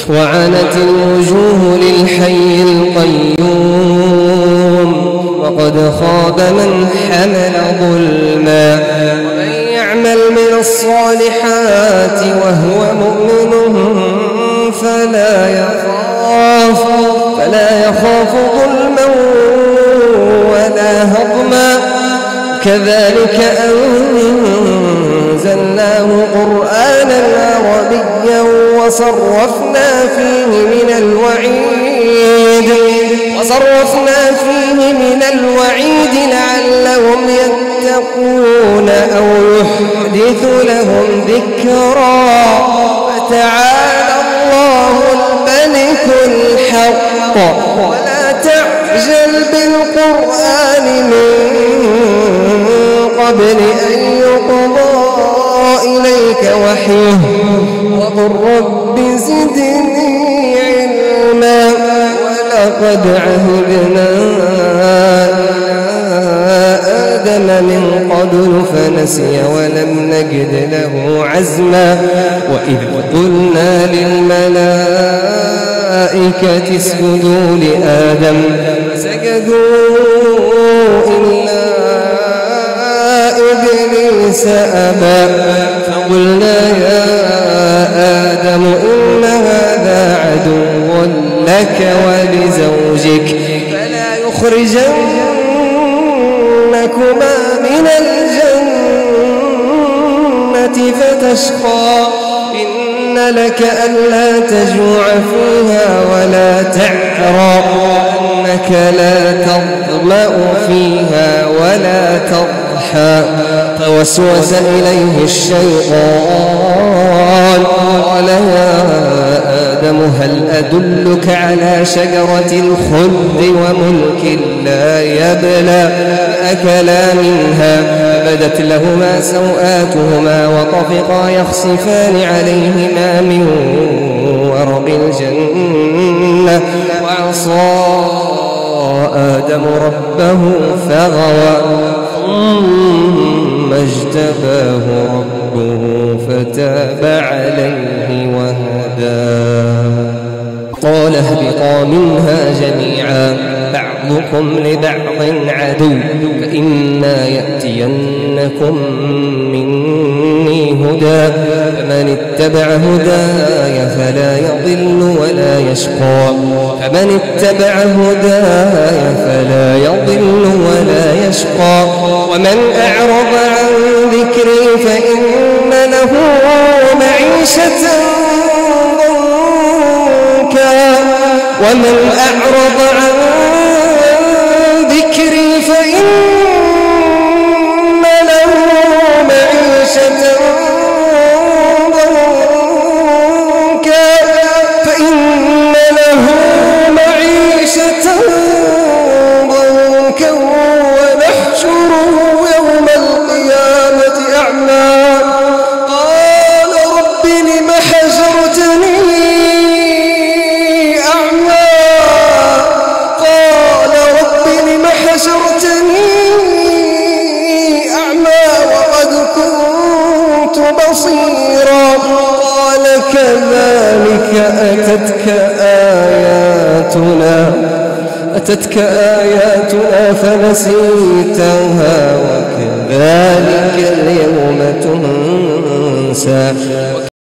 وعنت الوجوه للحي القيوم وقد خاب من حمل ظلما ومن يعمل من الصالحات وهو مؤمن فلا يخاف ظلما ولا هضما كذلك أنزلناه قرآنا عربيا وصرفنا فيه من الوعيد لعلهم يتقون أو يحدث لهم ذكرا فتعالى الله الملك الحق ولا تعجل بالقرآن من قبل أن يقضى إليك وحيه وقل رب زدني علما ولقد عهدنا آدم من قبل فنسي ولم نجد له عزما وإذ قلنا للملائكة اسجدوا لآدم فسجدوا إلا إبليس أبى فقلنا يا آدم إن هذا عدو لك ولزوجك فلا يخرجنكما من الجنة فتشقى إن لك ألا تجوع فيها ولا تعرى أنك لا تظمأ فيها ولا تضحى فوسوس إليه الشيطان قال يا آدم هل أدلك على شجرة الخلد وملك لا يبلى فأكلا منها فبدت لهما سوآتهما وطفقا يخصفان عليهما من ورق الجنة وعصى آدم ربه فغوى ثم اجتباه ربه فتاب عليه وهدى قال اهبطا منها جميعا بعضكم لبعض عدو فإما يأتينكم مني هدى فمن اتبع هداي فلا يضل ولا يشقى ومن أعرض عن ذكري فإن له معيشة ضنكا ونحشره يوم القيامة أعمى قال رب لم حشرتني أعمى وقد كنت بصيرا قال كذلك أتتك آياتنا فنسيتها وكذلك اليوم تنسى